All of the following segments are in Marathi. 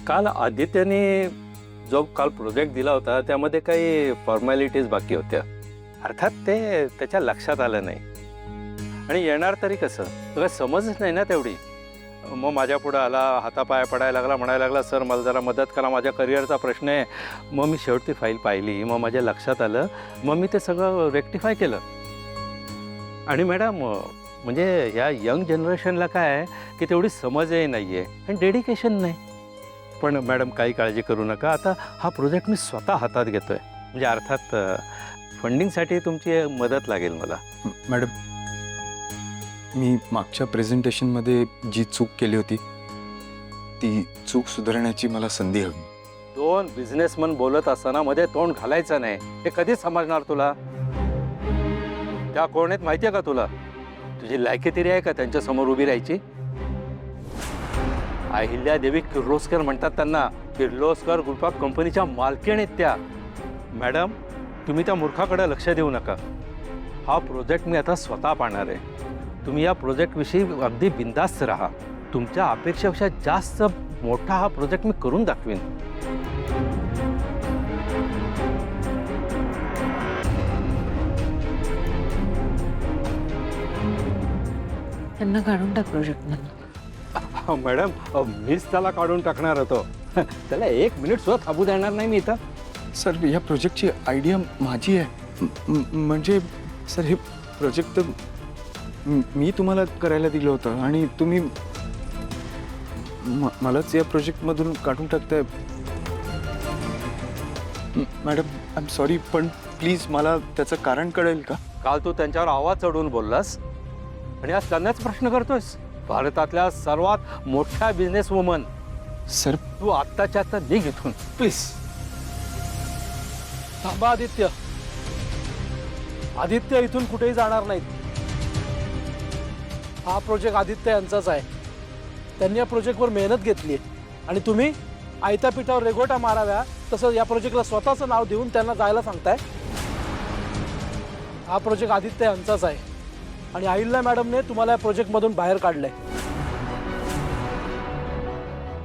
काल आदित्यने जो काल प्रोजेक्ट दिला होता त्यामध्ये काही फॉर्मॅलिटीज बाकी होत्या. अर्थात ते त्याच्या लक्षात आलं नाही आणि येणार तरी कसं, तुला समजच नाही ना तेवढी. मग माझ्या पुढं आला, हातापाया पडायला लागला, म्हणायला लागला सर मला जरा मदत करा, माझ्या करिअरचा प्रश्न आहे. मग मी शेवटी फाईल पाहिली, मग माझ्या लक्षात आलं, मग मी ते सगळं रेक्टिफाय केलं. आणि मॅडम म्हणजे ह्या यंग जनरेशनला काय आहे की तेवढी समजही नाही आहे आणि डेडिकेशन नाही. पण मॅडम काही काळजी करू नका, आता हा प्रोजेक्ट मी स्वतः हातात घेतो आहे. म्हणजे अर्थात फंडिंगसाठी तुमची मदत लागेल मला. मॅडम मी मागच्या प्रेझेंटेशनमध्ये जी चूक केली होती ती चूक सुधारण्याची मला संधी हवी. दोन बिझनेसमन बोलत असताना मध्ये तोंड घालायचं नाही, हे कधीच समजणार तुला. त्या कोण आहेत माहिती आहे का तुला? तुझी लायकी तरी आहे का त्यांच्या समोर उभी राहायची? अहिल्यादेवी किर्लोस्कर म्हणतात त्यांना. किर्लोस्कर ग्रुप ऑफ कंपनीच्या मालकीण आहेत त्या. मॅडम तुम्ही त्या मूर्खाकडे लक्ष देऊ नका. हा प्रोजेक्ट मी आता स्वतः पाहणार आहे. तुम्ही या प्रोजेक्टविषयी अगदी बिनधास्त राहा. तुमच्या अपेक्षेपेक्षा जास्त मोठा हा प्रोजेक्ट मी करून दाखवीन. त्यांना काढून टाक प्रोजेक्ट मधून. मॅडम मीच त्याला काढून टाकणार होतो. त्याला एक मिनिट सुद्धा थांबू देणार नाही मी इथं. सर या प्रोजेक्टची आयडिया माझी आहे. म्हणजे सर हे प्रोजेक्ट तर मी तुम्हाला करायला दिलं होतं आणि तुम्ही मलाच या प्रोजेक्टमधून काढून टाकताय. मॅडम आय एम सॉरी, पण प्लीज मला त्याचं कारण कळेल का? काल तू त्यांच्यावर आवाज चढवून बोललास आणि आज त्यांनाच प्रश्न करतोयस. भारतातल्या सर्वात मोठ्या बिझनेस वुमन. सर तू आत्ताच्या आत्ता निघ इथून प्लीज. थांबा आदित्य. आदित्य इथून कुठेही जाणार नाहीत. हा प्रोजेक्ट आदित्य यांचाच आहे. त्यांनी या प्रोजेक्टवर मेहनत घेतली आहे आणि तुम्ही आयत्या पिठावर रेघोटा माराव्या तसं या प्रोजेक्टला स्वतःचं नाव देऊन त्यांना जायला सांगताय. हा प्रोजेक्ट आदित्य यांचाच आहे आणि अहिल्या मॅडमने तुम्हाला या प्रोजेक्टमधून बाहेर काढलंय.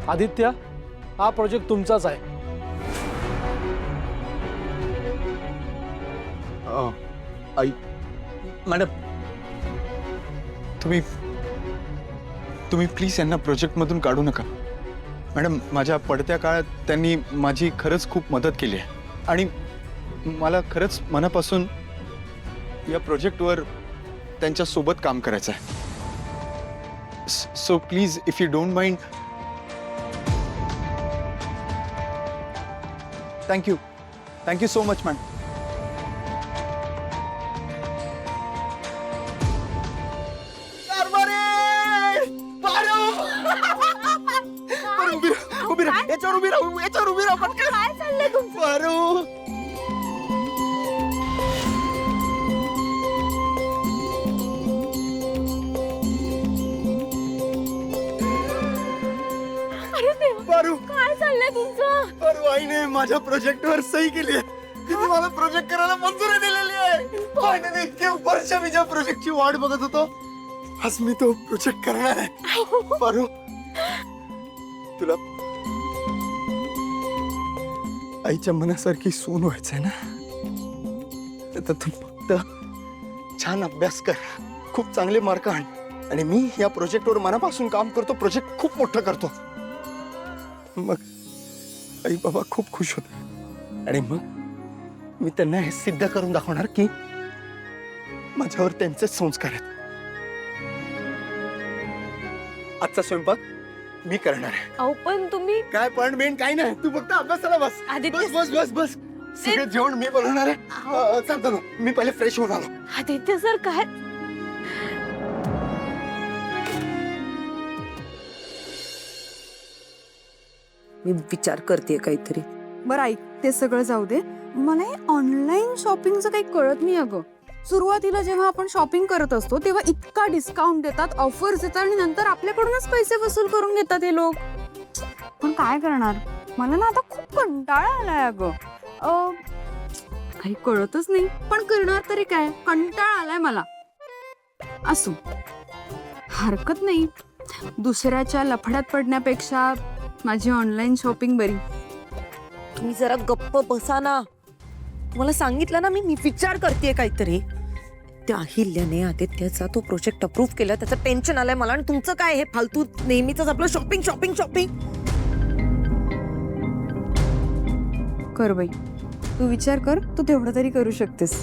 आदित्य हा प्रोजेक्ट तुमचाच आहे. आई मॅडम तुम्ही प्लीज यांना प्रोजेक्टमधून काढू नका. मॅडम माझ्या पडत्या काळात त्यांनी माझी खरंच खूप मदत केली आहे आणि मला खरंच मनापासून या प्रोजेक्टवर त्यांच्यासोबत काम करायचं आहे. So please if you don't mind. Thank you so much ma'am. काय चाललंय तुमचं? काय चाललंय तुमचं? आईने माझ्या प्रोजेक्टवर सही केली आहे. तिने मला प्रोजेक्ट करायला मंजुरी दिलेली आहे. फायनली इतके वर्ष मी ज्या प्रोजेक्टची वाट बघत होतो आज मी तो प्रोजेक्ट करणार आहे. पारू तुला आईच्या मनासारखी सून व्हायचंय ना, तर तू फक्त छान अभ्यास कर, खूप चांगले मार्क आण आणि मी या प्रोजेक्टवर मनापासून काम करतो. प्रोजेक्ट खूप मोठं करतो. मग आई बाबा खूप खुश होते आणि मग मी त्यांना हे सिद्ध करून दाखवणार की माझ्यावर त्यांचेच संस्कार आहेत. आजचा स्वयंपाक मी करणार आहे. अहो पण तुम्ही काय पण मेन काय नाही, तू फक्त अभ्यासाला बस. आदित्य बस बस बस बस सगळं जेवण मी बनवणार आहे. चालतो ना, मी पहिले फ्रेश होऊन आलो. आदित्य सर काय? मी विचार करते काहीतरी. बरं ऐक, ते सगळं जाऊ दे. मला हे ऑनलाईन शॉपिंगचं काही कळत नाही अगं. सुरुवातीला जेव्हा आपण शॉपिंग करत असतो तेव्हा इतका डिस्काउंट देतात, ऑफर्स देतात आणि नंतर आपल्याकडूनच पैसे वसूल करून घेतात हे लोक. पण काय करणार, मला ना आता खूप कंटाळा आलाय अगं. काही कळतच नाही, पण करणार तरी काय, कंटाळा आलाय मला. असो हरकत नाही, दुसऱ्याच्या लफड्यात पडण्यापेक्षा माझी ऑनलाईन शॉपिंग बरी. तुम्ही जरा गप्प बसा ना. तुम्हाला सांगितलं ना मी विचार करते काहीतरी. त्या अहिल्याने आदित्याचा तो प्रोजेक्ट अप्रूव्ह केला, त्याचं टेन्शन आलंय मला. आणि तुमचं काय हे फालतू नेहमीच आपलं शॉपिंग शॉपिंग शॉपिंग. कर बाई, तू विचार कर, तू तेवढं तरी करू शकतेस.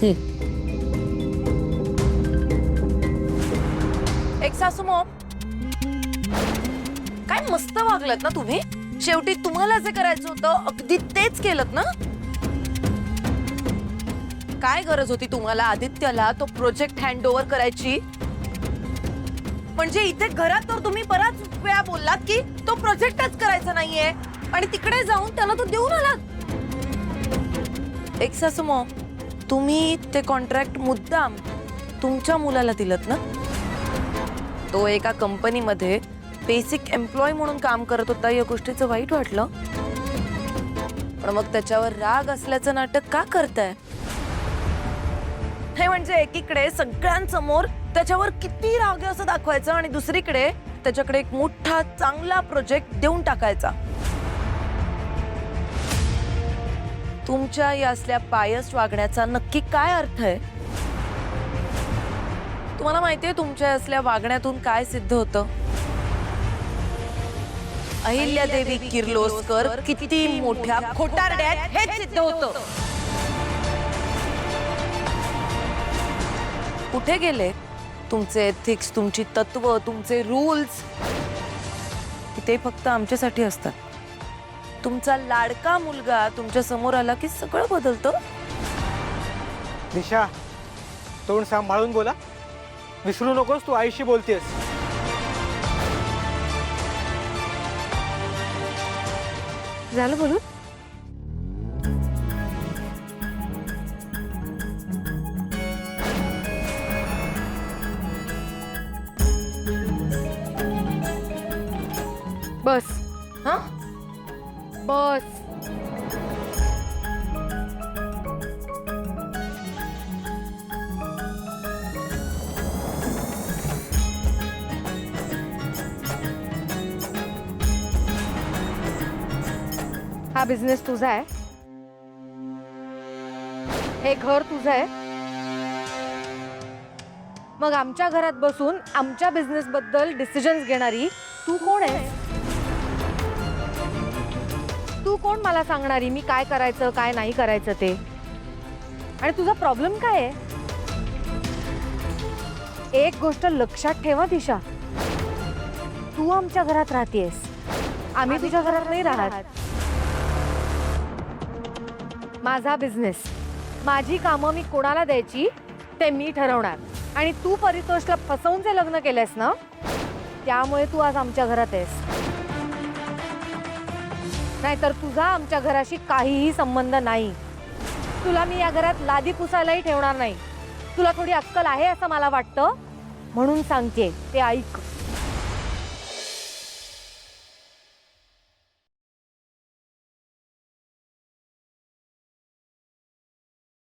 एक सासू मॉम, काय मस्त वागलात ना तुम्ही. शेवटी तुम्हाला जे करायचं होतं अगदी तेच केलं ना. काय गरज होती तुम्हाला आदित्यला तो प्रोजेक्ट हँड ओव्हर करायची. म्हणजे इथे घरात तर तुम्ही बराच वेळा बोललात की तो प्रोजेक्टच करायचा नाहीये, आणि तिकडे जाऊन त्याला तो देऊन आलात. एक सासू मॉम, तुम्ही ते कॉन्ट्रॅक्ट मुद्दाम तुमच्या मुलाला दिलत ना. तो एका कंपनीमध्ये बेसिक एम्प्लॉय म्हणून काम करत होता. या गोष्टीचं वाईट वाटलं, पण मग त्याच्यावर राग असल्याचं नाटक का करताय. हे म्हणजे एकीकडे सगळ्यांसमोर त्याच्यावर किती राग आहे असं दाखवायचं, आणि दुसरीकडे त्याच्याकडे एक मोठा चांगला प्रोजेक्ट देऊन टाकायचा. तुमच्या या असल्या बायस्ड वागण्याचा नक्की काय अर्थ आहे. तुम्हाला माहितीये तुमच्या असल्या वागण्यातून काय सिद्ध होतं. अहिल्यादेवी किर्लोस्कर किती मोठ्या खोटारड्या आहेत हेच सिद्ध होतं. कुठे गेले तुमचे एथिक्स, तुमची तत्व, तुमचे रूल्स. ते फक्त आमच्यासाठी असतात. तुमचा लाडका मुलगा तुमच्या समोर आला की सगळं बदलतं. दिशा, तोंड सांभाळून बोला. विसरू नकोस तू आईशी बोलतेस. झालं बोलू. बस. हा बस. हा बिझनेस तुझा आहे, हे घर तुझं आहे. मग आमच्या घरात बसून आमच्या बिझनेस बद्दल डिसिजन्स घेणारी तू कोण आहेस. तू कोण मला सांगणारी मी काय करायचं काय नाही करायचं ते. आणि तुझा प्रॉब्लेम काय आहे. एक गोष्ट लक्षात ठेवा दिशा, तू आमच्या घरात राहतेस, आम्ही तुझ्या घरात नाही राहत. माझा बिझनेस, माझी कामं मी कोणाला द्यायची ते मी ठरवणार. आणि तू परितोषला फसवून जे लग्न केलंस ना, त्यामुळे तू आज आमच्या घरात आहेस. नाहीतर तुझा आमच्या घराशी काहीही संबंध नाही. तुला मी या घरात लादी पुसायलाही ठेवणार नाही. तुला थोडी अक्कल आहे असं मला वाटतं, म्हणून सांगते ते ऐक.